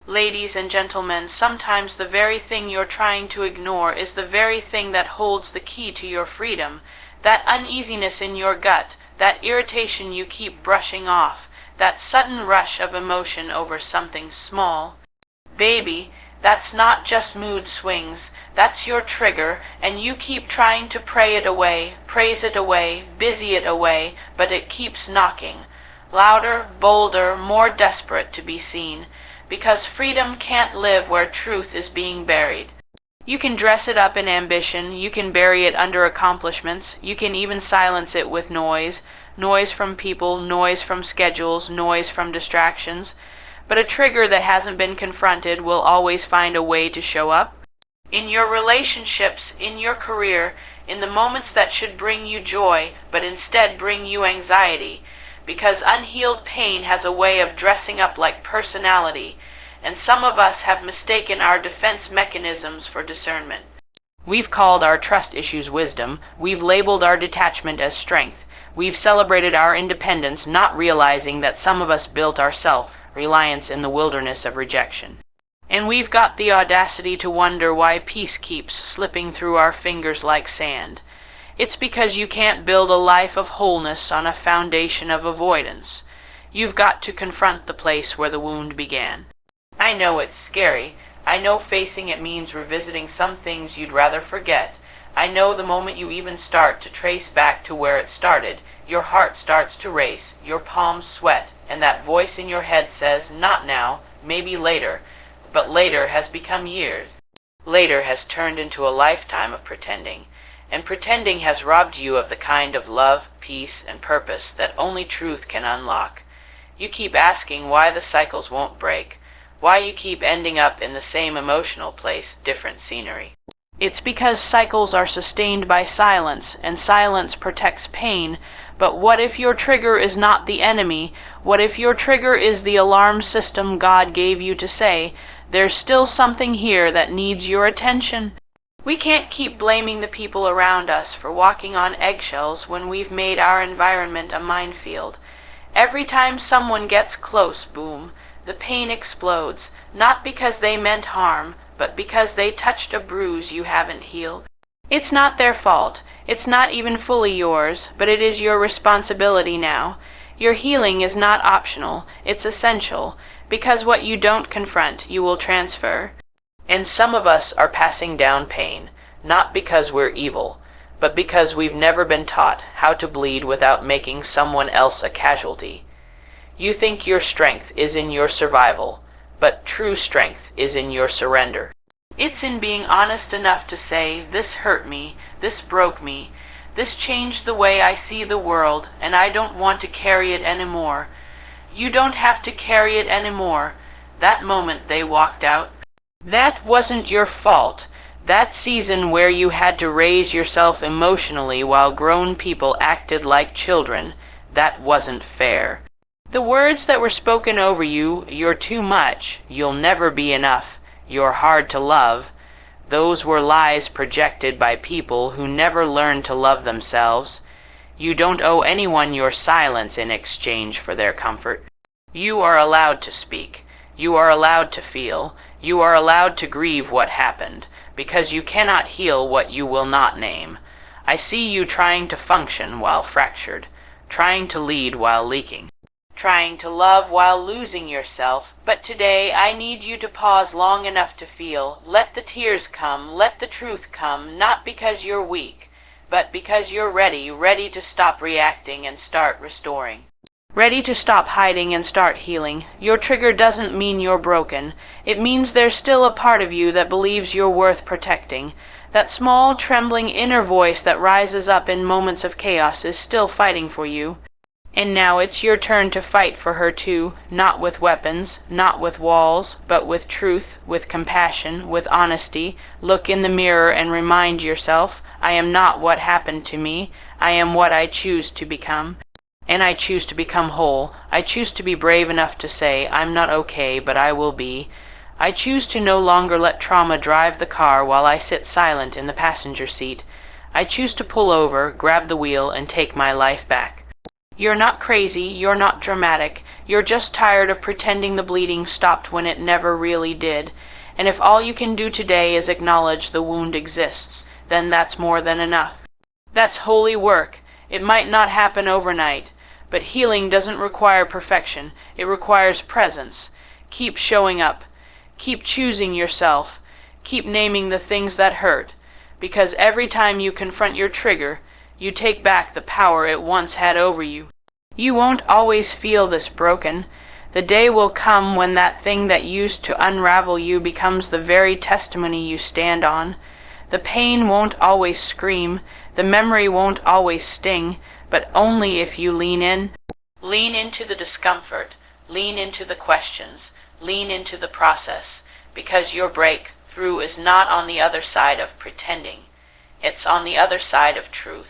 Ladies and gentlemen, sometimes the very thing you're trying to ignore is the very thing that holds the key to your freedom. That uneasiness in your gut, that irritation you keep brushing off, that sudden rush of emotion over something small. Baby, that's not just mood swings. That's your trigger, and you keep trying to pray it away, praise it away, busy it away, but it keeps knocking. Louder, bolder, more desperate to be seen, because freedom can't live where truth is being buried. You can dress it up in ambition, you can bury it under accomplishments, you can even silence it with noise from people, noise from schedules, noise from distractions. But a trigger that hasn't been confronted will always find a way to show up. In your relationships, in your career, in the moments that should bring you joy, but instead bring you anxiety, because unhealed pain has a way of dressing up like personality, and some of us have mistaken our defense mechanisms for discernment. We've called our trust issues wisdom, we've labeled our detachment as strength, we've celebrated our independence, not realizing that some of us built our self-reliance in the wilderness of rejection. And we've got the audacity to wonder why peace keeps slipping through our fingers like sand. It's because you can't build a life of wholeness on a foundation of avoidance. You've got to confront the place where the wound began. I know it's scary. I know facing it means revisiting some things you'd rather forget. I know the moment you even start to trace back to where it started, your heart starts to race, your palms sweat, and that voice in your head says, not now, maybe later. But later has become years. Later has turned into a lifetime of pretending. And pretending has robbed you of the kind of love, peace, and purpose that only truth can unlock. You keep asking why the cycles won't break, why you keep ending up in the same emotional place, different scenery. It's because cycles are sustained by silence, and silence protects pain. But what if your trigger is not the enemy? What if your trigger is the alarm system God gave you to say, there's still something here that needs your attention? We can't keep blaming the people around us for walking on eggshells when we've made our environment a minefield. Every time someone gets close, boom, the pain explodes, not because they meant harm, but because they touched a bruise you haven't healed. It's not their fault. It's not even fully yours, but it is your responsibility now. Your healing is not optional, it's essential, because what you don't confront, you will transfer. And some of us are passing down pain, not because we're evil, but because we've never been taught how to bleed without making someone else a casualty. You think your strength is in your survival, but true strength is in your surrender. It's in being honest enough to say, this hurt me, this broke me, this changed the way I see the world, and I don't want to carry it anymore. You don't have to carry it anymore. That moment they walked out. That wasn't your fault. That season where you had to raise yourself emotionally while grown people acted like children, that wasn't fair. The words that were spoken over you, you're too much, you'll never be enough, you're hard to love, those were lies projected by people who never learned to love themselves. You don't owe anyone your silence in exchange for their comfort. You are allowed to speak. You are allowed to feel. You are allowed to grieve what happened, because you cannot heal what you will not name. I see you trying to function while fractured, trying to lead while leaking, trying to love while losing yourself, but today I need you to pause long enough to feel. Let the tears come, let the truth come, not because you're weak, but because you're ready to stop reacting and start restoring. Ready to stop hiding and start healing. Your trigger doesn't mean you're broken. It means there's still a part of you that believes you're worth protecting. That small, trembling inner voice that rises up in moments of chaos is still fighting for you. And now it's your turn to fight for her too, not with weapons, not with walls, but with truth, with compassion, with honesty. Look in the mirror and remind yourself, I am not what happened to me. I am what I choose to become. And I choose to become whole. I choose to be brave enough to say, I'm not okay, but I will be. I choose to no longer let trauma drive the car while I sit silent in the passenger seat. I choose to pull over, grab the wheel, and take my life back. You're not crazy, you're not dramatic, you're just tired of pretending the bleeding stopped when it never really did. And if all you can do today is acknowledge the wound exists, then that's more than enough. That's holy work. It might not happen overnight, but healing doesn't require perfection. It requires presence. Keep showing up. Keep choosing yourself. Keep naming the things that hurt, because every time you confront your trigger, you take back the power it once had over you. You won't always feel this broken. The day will come when that thing that used to unravel you becomes the very testimony you stand on. The pain won't always scream, the memory won't always sting, but only if you lean in. Lean into the discomfort, lean into the questions, lean into the process, because your breakthrough is not on the other side of pretending. It's on the other side of truth.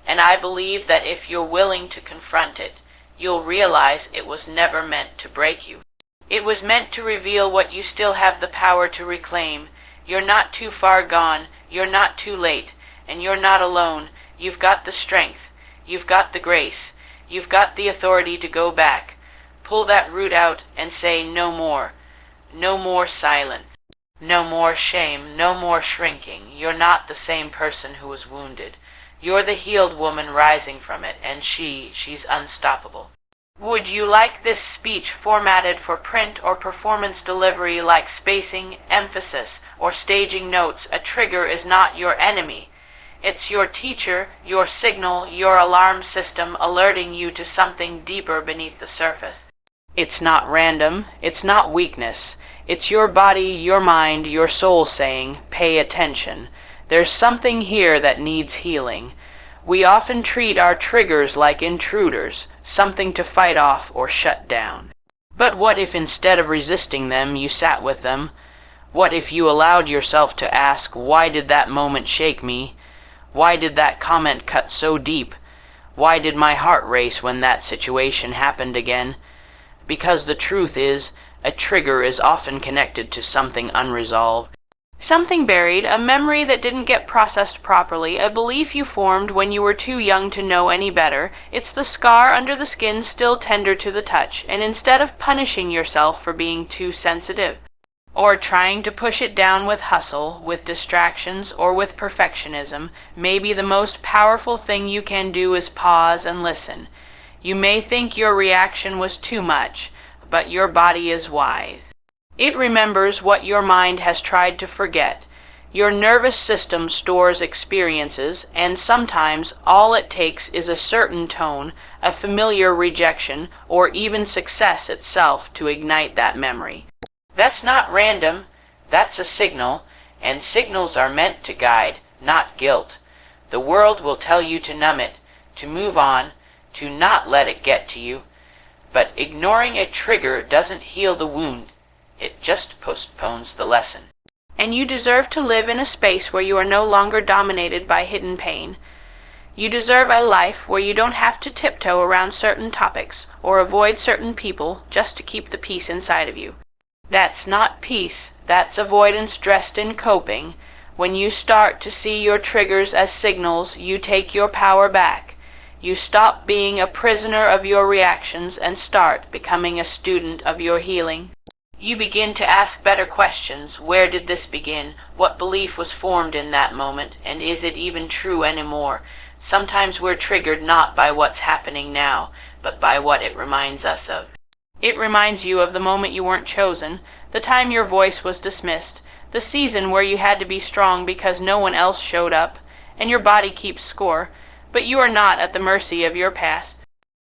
And I believe that if you're willing to confront it, you'll realize it was never meant to break you. It was meant to reveal what you still have the power to reclaim. You're not too far gone, you're not too late, and you're not alone. You've got the strength, you've got the grace, you've got the authority to go back. Pull that root out and say no more. No more silence. No more shame, no more shrinking. You're not the same person who was wounded. You're the healed woman rising from it, and she's unstoppable. Would you like this speech formatted for print or performance delivery, like spacing, emphasis, or staging notes? A trigger is not your enemy. It's your teacher, your signal, your alarm system alerting you to something deeper beneath the surface. It's not random, it's not weakness. It's your body, your mind, your soul saying, pay attention. There's something here that needs healing. We often treat our triggers like intruders, something to fight off or shut down. But what if instead of resisting them, you sat with them? What if you allowed yourself to ask, why did that moment shake me? Why did that comment cut so deep? Why did my heart race when that situation happened again? Because the truth is, a trigger is often connected to something unresolved. Something buried, a memory that didn't get processed properly, a belief you formed when you were too young to know any better. It's the scar under the skin still tender to the touch, and instead of punishing yourself for being too sensitive, or trying to push it down with hustle, with distractions, or with perfectionism, maybe the most powerful thing you can do is pause and listen. You may think your reaction was too much, but your body is wise. It remembers what your mind has tried to forget. Your nervous system stores experiences, and sometimes all it takes is a certain tone, a familiar rejection, or even success itself to ignite that memory. That's not random, that's a signal, and signals are meant to guide, not guilt. The world will tell you to numb it, to move on, to not let it get to you. But ignoring a trigger doesn't heal the wound. It just postpones the lesson. And you deserve to live in a space where you are no longer dominated by hidden pain. You deserve a life where you don't have to tiptoe around certain topics or avoid certain people just to keep the peace inside of you. That's not peace, that's avoidance dressed in coping. When you start to see your triggers as signals, you take your power back. You stop being a prisoner of your reactions and start becoming a student of your healing. You begin to ask better questions. Where did this begin? What belief was formed in that moment? And is it even true anymore? Sometimes we're triggered not by what's happening now, but by what it reminds us of. It reminds you of the moment you weren't chosen, the time your voice was dismissed, the season where you had to be strong because no one else showed up, and your body keeps score, but you are not at the mercy of your past.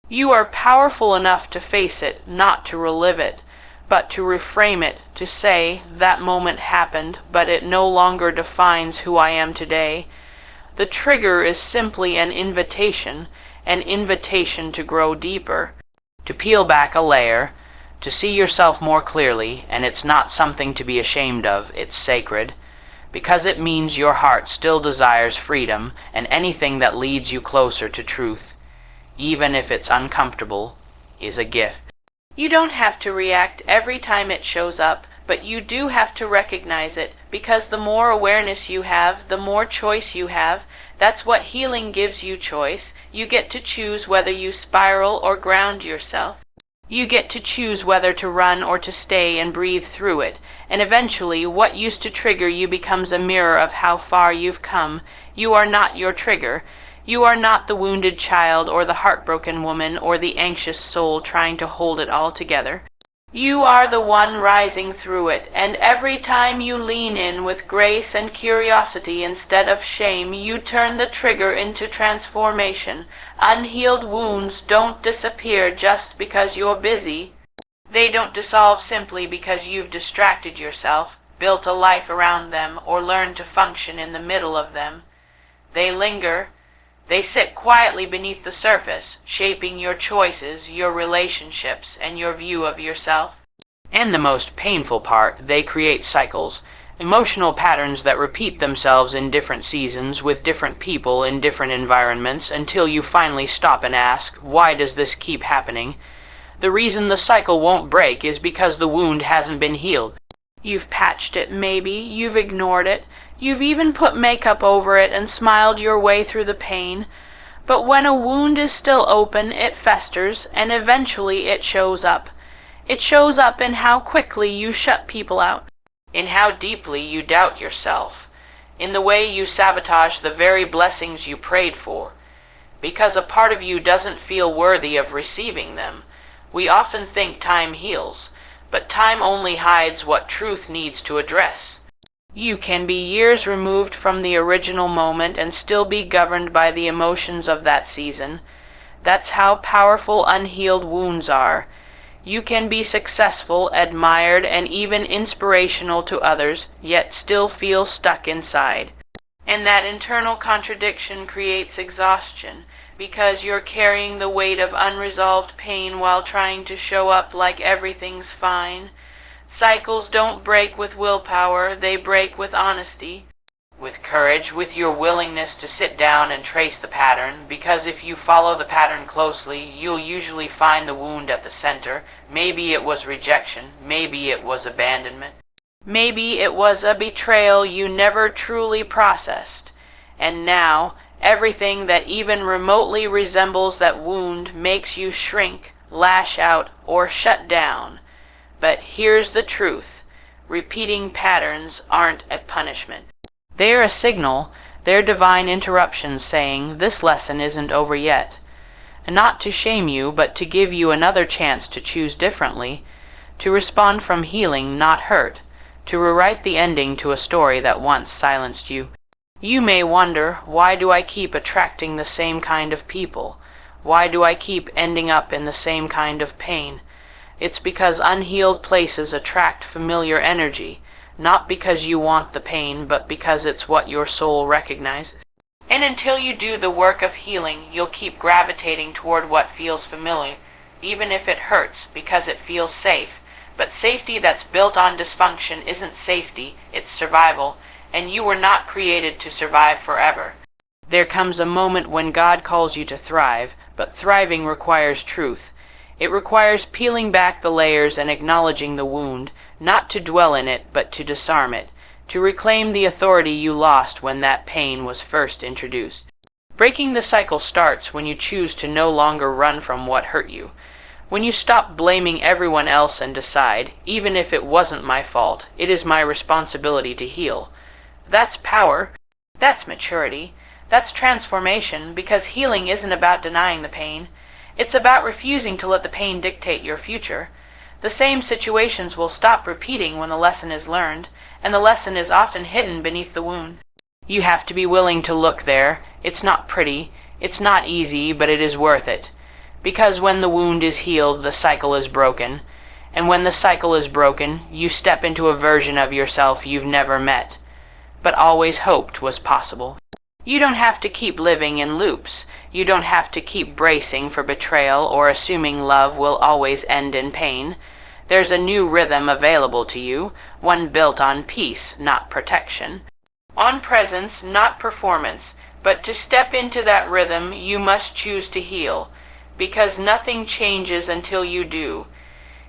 You are powerful enough to face it, not to relive it, but to reframe it, to say, that moment happened, but it no longer defines who I am today. The trigger is simply an invitation to grow deeper, to peel back a layer, to see yourself more clearly, and it's not something to be ashamed of, it's sacred, because it means your heart still desires freedom and anything that leads you closer to truth, even if it's uncomfortable, is a gift. You don't have to react every time it shows up, but you do have to recognize it, because the more awareness you have, the more choice you have. That's what healing gives you, choice. You get to choose whether you spiral or ground yourself. You get to choose whether to run or to stay and breathe through it, and eventually what used to trigger you becomes a mirror of how far you've come. You are not your trigger. You are not the wounded child or the heartbroken woman or the anxious soul trying to hold it all together. You are the one rising through it, and every time you lean in with grace and curiosity instead of shame, you turn the trigger into transformation. Unhealed wounds don't disappear just because you're busy. They don't dissolve simply because you've distracted yourself, built a life around them, or learned to function in the middle of them. They linger. They sit quietly beneath the surface, shaping your choices, your relationships, and your view of yourself. And the most painful part, they create cycles, emotional patterns that repeat themselves in different seasons, with different people in different environments, until you finally stop and ask, why does this keep happening? The reason the cycle won't break is because the wound hasn't been healed. You've patched it, maybe, you've ignored it, you've even put makeup over it and smiled your way through the pain. But when a wound is still open, it festers, and eventually it shows up. It shows up in how quickly you shut people out, in how deeply you doubt yourself, in the way you sabotage the very blessings you prayed for, because a part of you doesn't feel worthy of receiving them. We often think time heals, but time only hides what truth needs to address. You can be years removed from the original moment and still be governed by the emotions of that season. That's how powerful unhealed wounds are. You can be successful, admired, and even inspirational to others, yet still feel stuck inside. And that internal contradiction creates exhaustion, because you're carrying the weight of unresolved pain while trying to show up like everything's fine. Cycles don't break with willpower, they break with honesty, with courage, with your willingness to sit down and trace the pattern, because if you follow the pattern closely, you'll usually find the wound at the center. Maybe it was rejection, maybe it was abandonment, maybe it was a betrayal you never truly processed. And now, everything that even remotely resembles that wound makes you shrink, lash out, or shut down. But here's the truth. Repeating patterns aren't a punishment. They're a signal. They're divine interruptions saying, this lesson isn't over yet. And not to shame you, but to give you another chance to choose differently, to respond from healing, not hurt, to rewrite the ending to a story that once silenced you. You may wonder, why do I keep attracting the same kind of people? Why do I keep ending up in the same kind of pain? It's because unhealed places attract familiar energy, not because you want the pain, but because it's what your soul recognizes. And until you do the work of healing, you'll keep gravitating toward what feels familiar, even if it hurts, because it feels safe. But safety that's built on dysfunction isn't safety, it's survival, and you were not created to survive forever. There comes a moment when God calls you to thrive, but thriving requires truth. It requires peeling back the layers and acknowledging the wound, not to dwell in it, but to disarm it, to reclaim the authority you lost when that pain was first introduced. Breaking the cycle starts when you choose to no longer run from what hurt you, when you stop blaming everyone else and decide, even if it wasn't my fault, it is my responsibility to heal. That's power. That's maturity. That's transformation, because healing isn't about denying the pain. It's about refusing to let the pain dictate your future. The same situations will stop repeating when the lesson is learned, and the lesson is often hidden beneath the wound. You have to be willing to look there. It's not pretty, it's not easy, but it is worth it. Because when the wound is healed, the cycle is broken. And when the cycle is broken, you step into a version of yourself you've never met, but always hoped was possible. You don't have to keep living in loops. You don't have to keep bracing for betrayal or assuming love will always end in pain. There's a new rhythm available to you, one built on peace, not protection. On presence, not performance. But to step into that rhythm, you must choose to heal, because nothing changes until you do.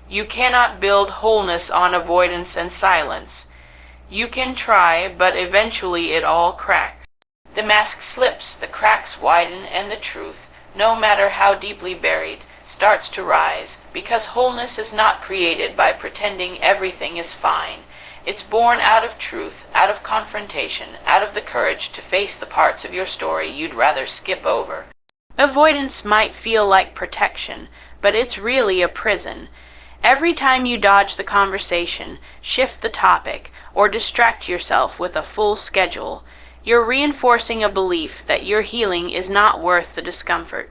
You cannot build wholeness on avoidance and silence. You can try, but eventually it all cracks. The mask slips, the cracks widen, and the truth, no matter how deeply buried, starts to rise, because wholeness is not created by pretending everything is fine. It's born out of truth, out of confrontation, out of the courage to face the parts of your story you'd rather skip over. Avoidance might feel like protection, but it's really a prison. Every time you dodge the conversation, shift the topic, or distract yourself with a full schedule, you're reinforcing a belief that your healing is not worth the discomfort,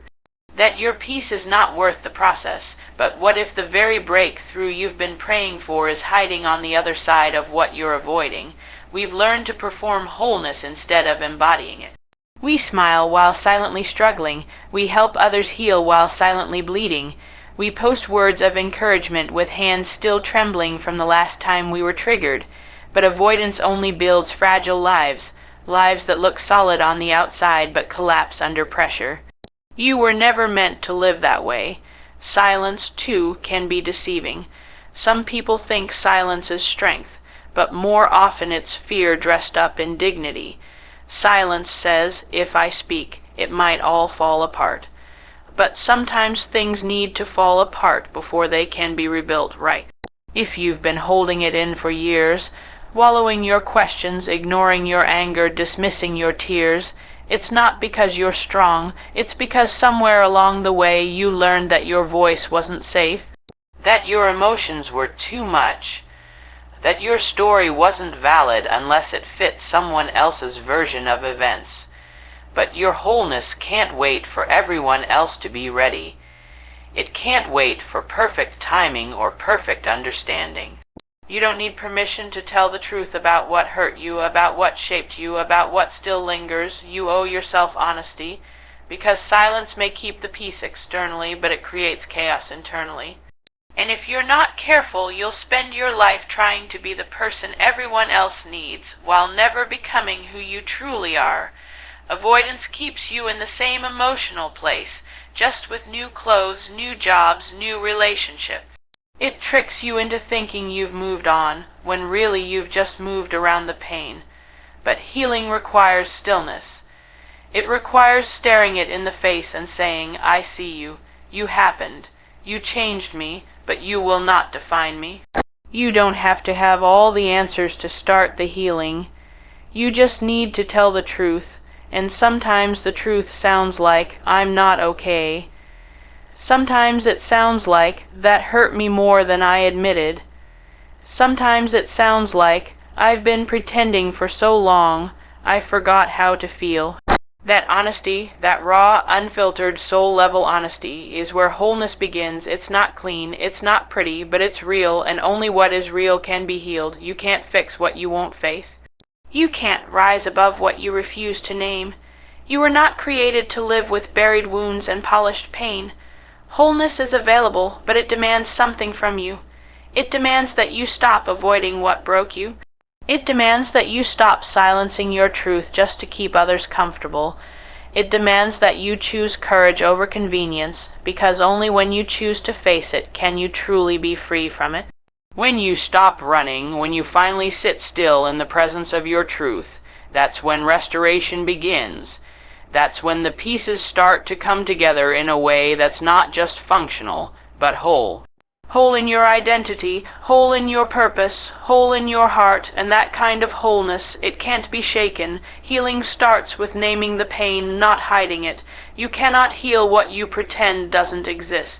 that your peace is not worth the process. But what if the very breakthrough you've been praying for is hiding on the other side of what you're avoiding? We've learned to perform wholeness instead of embodying it. We smile while silently struggling. We help others heal while silently bleeding. We post words of encouragement with hands still trembling from the last time we were triggered. But avoidance only builds fragile lives, lives that look solid on the outside but collapse under pressure. You were never meant to live that way. Silence, too, can be deceiving. Some people think silence is strength, but more often it's fear dressed up in dignity. Silence says, if I speak, it might all fall apart. But sometimes things need to fall apart before they can be rebuilt right. If you've been holding it in for years, wallowing your questions, ignoring your anger, dismissing your tears, it's not because you're strong, it's because somewhere along the way you learned that your voice wasn't safe, that your emotions were too much, that your story wasn't valid unless it fit someone else's version of events. But your wholeness can't wait for everyone else to be ready. It can't wait for perfect timing or perfect understanding. You don't need permission to tell the truth about what hurt you, about what shaped you, about what still lingers. You owe yourself honesty, because silence may keep the peace externally, but it creates chaos internally. And if you're not careful, you'll spend your life trying to be the person everyone else needs, while never becoming who you truly are. Avoidance keeps you in the same emotional place, just with new clothes, new jobs, new relationships. It tricks you into thinking you've moved on, when really you've just moved around the pain. But healing requires stillness. It requires staring it in the face and saying, I see you. You happened. You changed me, but you will not define me. You don't have to have all the answers to start the healing. You just need to tell the truth, and sometimes the truth sounds like, I'm not okay. Sometimes it sounds like, that hurt me more than I admitted. Sometimes it sounds like, I've been pretending for so long, I forgot how to feel. That honesty, that raw, unfiltered, soul-level honesty, is where wholeness begins. It's not clean, it's not pretty, but it's real, and only what is real can be healed. You can't fix what you won't face. You can't rise above what you refuse to name. You were not created to live with buried wounds and polished pain. Wholeness is available, but it demands something from you. It demands that you stop avoiding what broke you. It demands that you stop silencing your truth just to keep others comfortable. It demands that you choose courage over convenience, because only when you choose to face it can you truly be free from it. When you stop running, when you finally sit still in the presence of your truth, that's when restoration begins. That's when the pieces start to come together in a way that's not just functional, but whole. Whole in your identity, whole in your purpose, whole in your heart, and that kind of wholeness, it can't be shaken. Healing starts with naming the pain, not hiding it. You cannot heal what you pretend doesn't exist.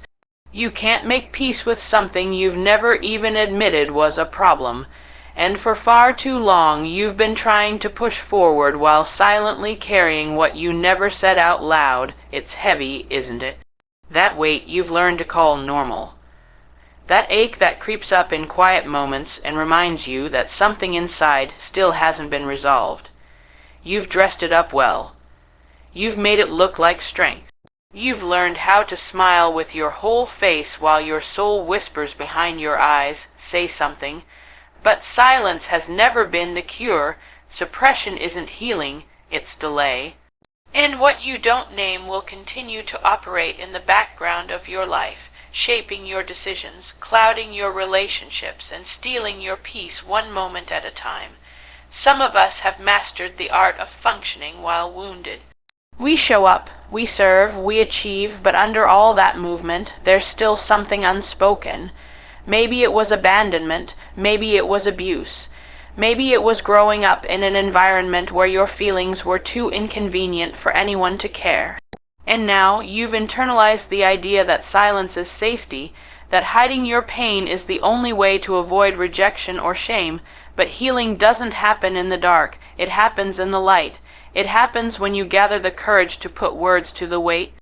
You can't make peace with something you've never even admitted was a problem. And for far too long, you've been trying to push forward while silently carrying what you never said out loud. It's heavy, isn't it? That weight you've learned to call normal. That ache that creeps up in quiet moments and reminds you that something inside still hasn't been resolved. You've dressed it up well. You've made it look like strength. You've learned how to smile with your whole face while your soul whispers behind your eyes, say something. But silence has never been the cure. Suppression isn't healing, it's delay. And what you don't name will continue to operate in the background of your life, shaping your decisions, clouding your relationships, and stealing your peace one moment at a time. Some of us have mastered the art of functioning while wounded. We show up, We serve, we achieve, but under all that movement, there's still something unspoken. Maybe it was abandonment, maybe it was abuse. Maybe it was growing up in an environment where your feelings were too inconvenient for anyone to care. And now you've internalized the idea that silence is safety, that hiding your pain is the only way to avoid rejection or shame. But healing doesn't happen in the dark, it happens in the light. It happens when you gather the courage to put words to the weight.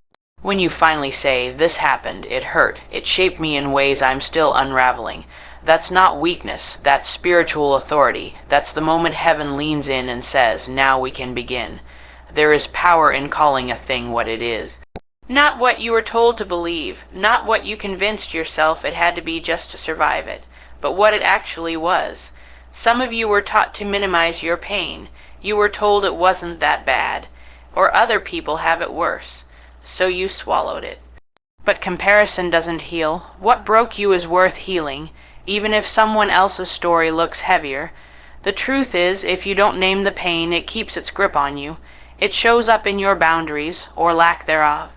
When you finally say, "This happened, it hurt, it shaped me in ways I'm still unraveling." That's not weakness, that's spiritual authority. That's the moment heaven leans in and says, "Now we can begin." There is power in calling a thing what it is. Not what you were told to believe, not what you convinced yourself it had to be just to survive it, but what it actually was. Some of you were taught to minimize your pain. You were told it wasn't that bad, or other people have it worse, so you swallowed it. But comparison doesn't heal. What broke you is worth healing, even if someone else's story looks heavier. The truth is, if you don't name the pain, it keeps its grip on you. It shows up in your boundaries, or lack thereof.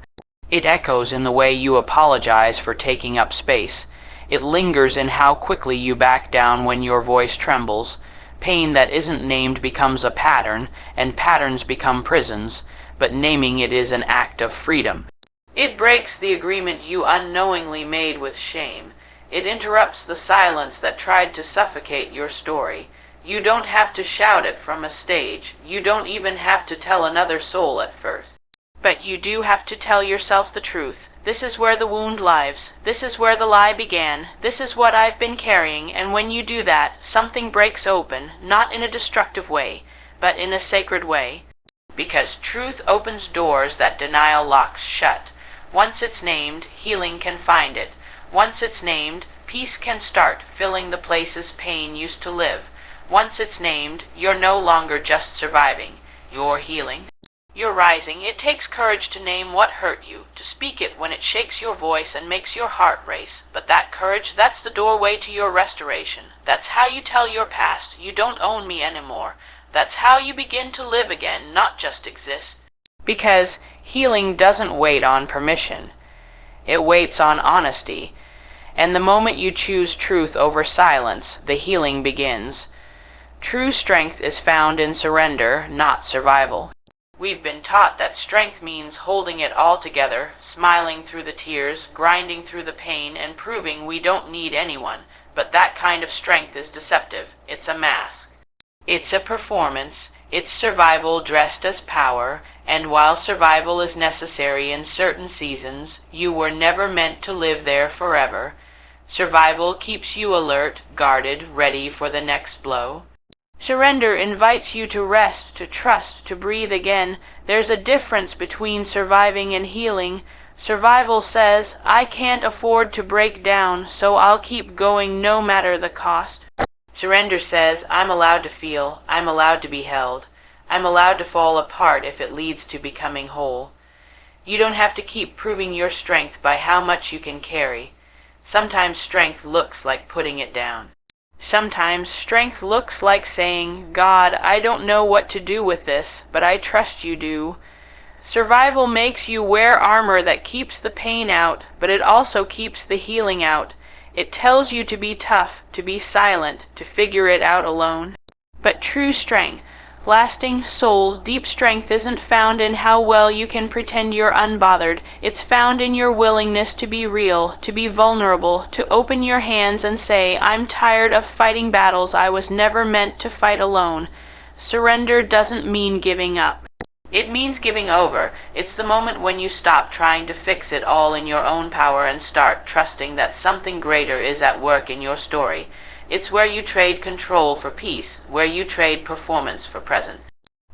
It echoes in the way you apologize for taking up space. It lingers in how quickly you back down when your voice trembles. Pain that isn't named becomes a pattern, and patterns become prisons, but naming it is an act of freedom. It breaks the agreement you unknowingly made with shame. It interrupts the silence that tried to suffocate your story. You don't have to shout it from a stage. You don't even have to tell another soul at first. But you do have to tell yourself the truth. This is where the wound lies. This is where the lie began. This is what I've been carrying, and when you do that, something breaks open, not in a destructive way, but in a sacred way. Because truth opens doors that denial locks shut. Once it's named, healing can find it. Once it's named, peace can start filling the places pain used to live. Once it's named, you're no longer just surviving. You're healing. You're rising. It takes courage to name what hurt you, to speak it when it shakes your voice and makes your heart race. But that courage, that's the doorway to your restoration. That's how you tell your past, "You don't own me anymore." That's how you begin to live again, not just exist. Because healing doesn't wait on permission. It waits on honesty. And the moment you choose truth over silence, the healing begins. True strength is found in surrender, not survival. We've been taught that strength means holding it all together, smiling through the tears, grinding through the pain, and proving we don't need anyone. But that kind of strength is deceptive. It's a mask. It's a performance. It's survival dressed as power, and while survival is necessary in certain seasons, you were never meant to live there forever. Survival keeps you alert, guarded, ready for the next blow. Surrender invites you to rest, to trust, to breathe again. There's a difference between surviving and healing. Survival says, "I can't afford to break down, so I'll keep going no matter the cost." Surrender says, "I'm allowed to feel, I'm allowed to be held. I'm allowed to fall apart if it leads to becoming whole." You don't have to keep proving your strength by how much you can carry. Sometimes strength looks like putting it down. Sometimes strength looks like saying, "God, I don't know what to do with this, but I trust you do." Survival makes you wear armor that keeps the pain out, but it also keeps the healing out. It tells you to be tough, to be silent, to figure it out alone. But true strength, lasting, soul, deep strength isn't found in how well you can pretend you're unbothered. It's found in your willingness to be real, to be vulnerable, to open your hands and say, "I'm tired of fighting battles I was never meant to fight alone." Surrender doesn't mean giving up. It means giving over. It's the moment when you stop trying to fix it all in your own power and start trusting that something greater is at work in your story. It's where you trade control for peace, where you trade performance for present.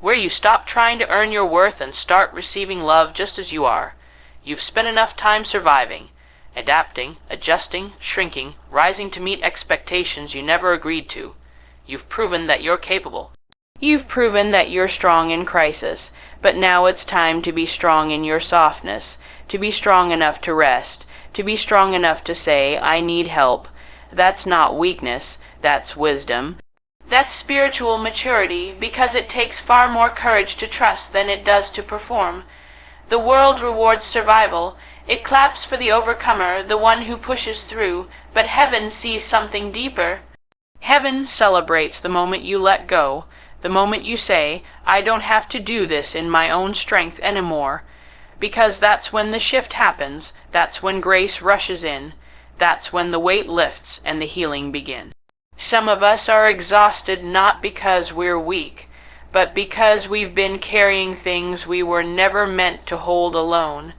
Where you stop trying to earn your worth and start receiving love just as you are. You've spent enough time surviving, adapting, adjusting, shrinking, rising to meet expectations you never agreed to. You've proven that you're capable. You've proven that you're strong in crisis, but now it's time to be strong in your softness, to be strong enough to rest, to be strong enough to say, "I need help." That's not weakness, that's wisdom. That's spiritual maturity, because it takes far more courage to trust than it does to perform. The world rewards survival. It claps for the overcomer, the one who pushes through, but heaven sees something deeper. Heaven celebrates the moment you let go, the moment you say, I don't have to do this in my own strength anymore, because that's when the shift happens, that's when grace rushes in, that's when the weight lifts and the healing begins. Some of us are exhausted not because we're weak, but because we've been carrying things we were never meant to hold alone.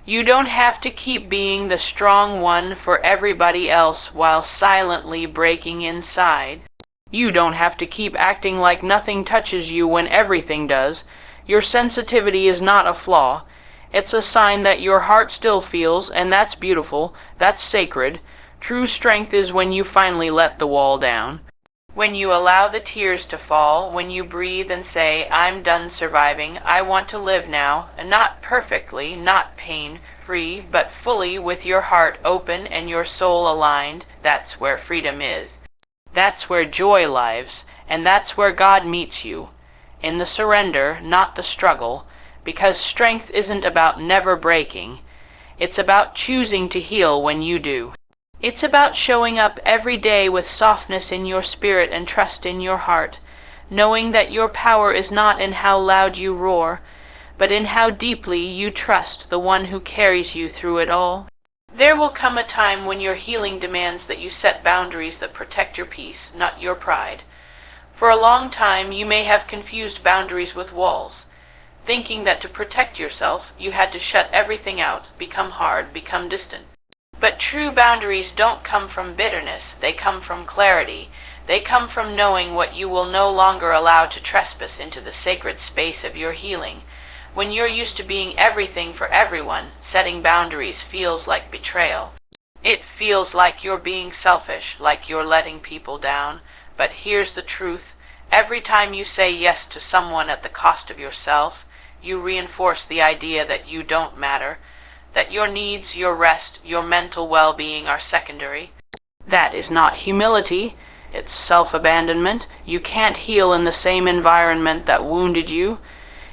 You don't have to keep being the strong one for everybody else while silently breaking inside. You don't have to keep acting like nothing touches you when everything does. Your sensitivity is not a flaw. It's a sign that your heart still feels, and that's beautiful, that's sacred. True strength is when you finally let the wall down. When you allow the tears to fall, when you breathe and say, I'm done surviving, I want to live now, and not perfectly, not pain-free, but fully with your heart open and your soul aligned, that's where freedom is. That's where joy lives, and that's where God meets you. In the surrender, not the struggle, because strength isn't about never breaking. It's about choosing to heal when you do. It's about showing up every day with softness in your spirit and trust in your heart, knowing that your power is not in how loud you roar, but in how deeply you trust the one who carries you through it all. There will come a time when your healing demands that you set boundaries that protect your peace, not your pride. For a long time, you may have confused boundaries with walls, thinking that to protect yourself, you had to shut everything out, become hard, become distant. But true boundaries don't come from bitterness, they come from clarity. They come from knowing what you will no longer allow to trespass into the sacred space of your healing. When you're used to being everything for everyone, setting boundaries feels like betrayal. It feels like you're being selfish, like you're letting people down. But here's the truth. Every time you say yes to someone at the cost of yourself, you reinforce the idea that you don't matter, that your needs, your rest, your mental well-being are secondary. That is not humility, it's self-abandonment. You can't heal in the same environment that wounded you.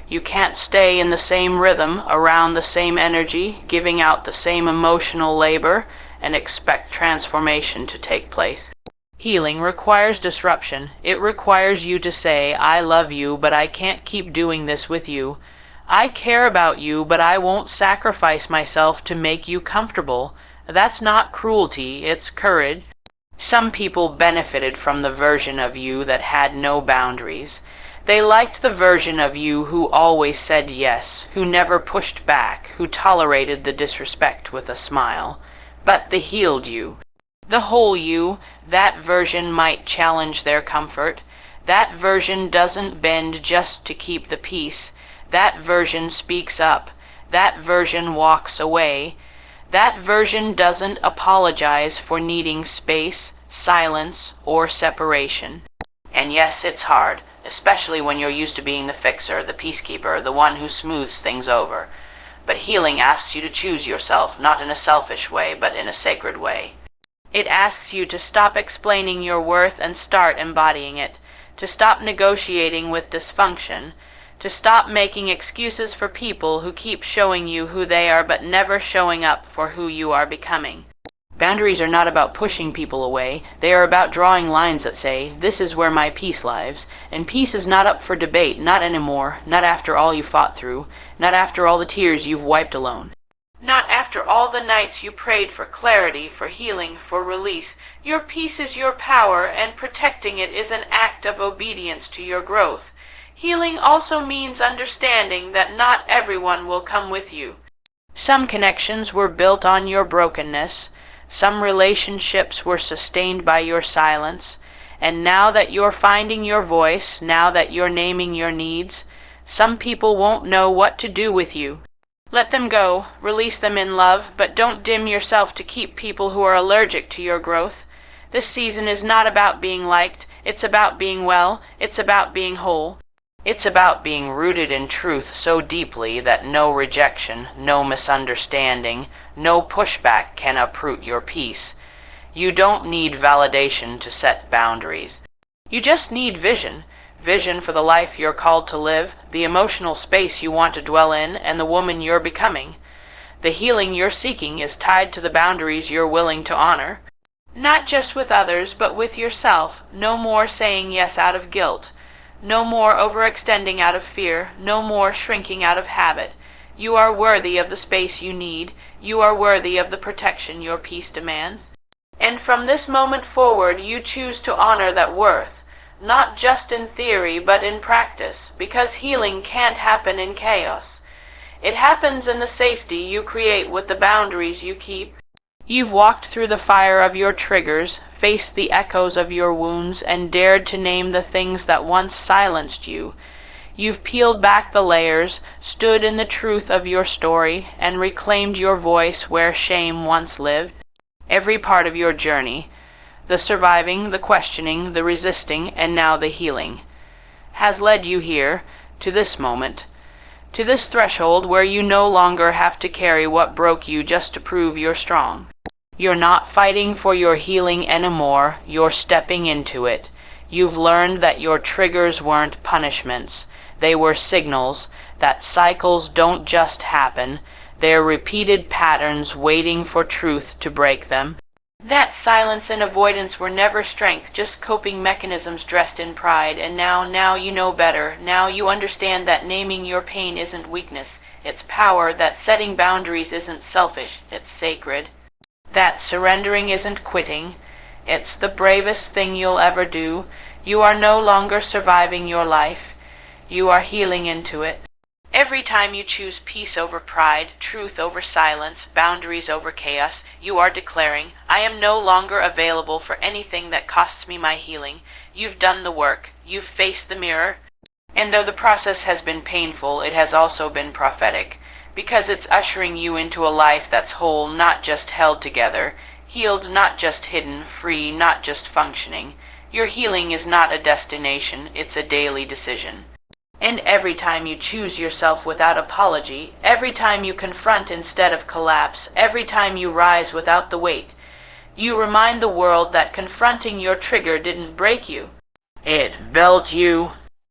You can't stay in the same rhythm, around the same energy, giving out the same emotional labor, and expect transformation to take place. Healing requires disruption. It requires you to say, I love you, but I can't keep doing this with you. I care about you, but I won't sacrifice myself to make you comfortable. That's not cruelty, it's courage. Some people benefited from the version of you that had no boundaries. They liked the version of you who always said yes, who never pushed back, who tolerated the disrespect with a smile. But the healed you, the whole you, that version might challenge their comfort. That version doesn't bend just to keep the peace. That version speaks up. That version walks away. That version doesn't apologize for needing space, silence, or separation. And yes, it's hard, especially when you're used to being the fixer, the peacekeeper, the one who smooths things over. But healing asks you to choose yourself, not in a selfish way, but in a sacred way. It asks you to stop explaining your worth and start embodying it, to stop negotiating with dysfunction, to stop making excuses for people who keep showing you who they are but never showing up for who you are becoming. Boundaries are not about pushing people away. They are about drawing lines that say, this is where my peace lives. And peace is not up for debate, not anymore, not after all you fought through, not after all the tears you've wiped alone. Not after all the nights you prayed for clarity, for healing, for release. Your peace is your power, and protecting it is an act of obedience to your growth. Healing also means understanding that not everyone will come with you. Some connections were built on your brokenness. Some relationships were sustained by your silence. And now that you're finding your voice, now that you're naming your needs, some people won't know what to do with you. Let them go, release them in love, but don't dim yourself to keep people who are allergic to your growth. This season is not about being liked, it's about being well, it's about being whole. It's about being rooted in truth so deeply that no rejection, no misunderstanding, no pushback can uproot your peace. You don't need validation to set boundaries. You just need vision. vision for the life you're called to live, the emotional space you want to dwell in, and the woman you're becoming. The healing you're seeking is tied to the boundaries you're willing to honor. Not just with others, but with yourself. No more saying yes out of guilt. No more overextending out of fear. No more shrinking out of habit. You are worthy of the space you need. You are worthy of the protection your peace demands. And from this moment forward, you choose to honor that worth, not just in theory, but in practice, because healing can't happen in chaos. It happens in the safety you create with the boundaries you keep. You've walked through the fire of your triggers, faced the echoes of your wounds, and dared to name the things that once silenced you. You've peeled back the layers, stood in the truth of your story, and reclaimed your voice where shame once lived. Every part of your journey, the surviving, the questioning, the resisting, and now the healing, has led you here, to this moment, to this threshold where you no longer have to carry what broke you just to prove you're strong. You're not fighting for your healing anymore, you're stepping into it. You've learned that your triggers weren't punishments. They were signals that cycles don't just happen. They're repeated patterns waiting for truth to break them. That silence and avoidance were never strength, just coping mechanisms dressed in pride. And now you know better. Now you understand that naming your pain isn't weakness. It's power, that setting boundaries isn't selfish, it's sacred. That surrendering isn't quitting. It's the bravest thing you'll ever do. You are no longer surviving your life. You are healing into it. Every time you choose peace over pride, truth over silence, boundaries over chaos, you are declaring, I am no longer available for anything that costs me my healing. You've done the work. You've faced the mirror. And though the process has been painful, it has also been prophetic, because it's ushering you into a life that's whole, not just held together, healed, not just hidden, free, not just functioning. Your healing is not a destination, it's a daily decision. And every time you choose yourself without apology, every time you confront instead of collapse, every time you rise without the weight, you remind the world that confronting your trigger didn't break you. It built you.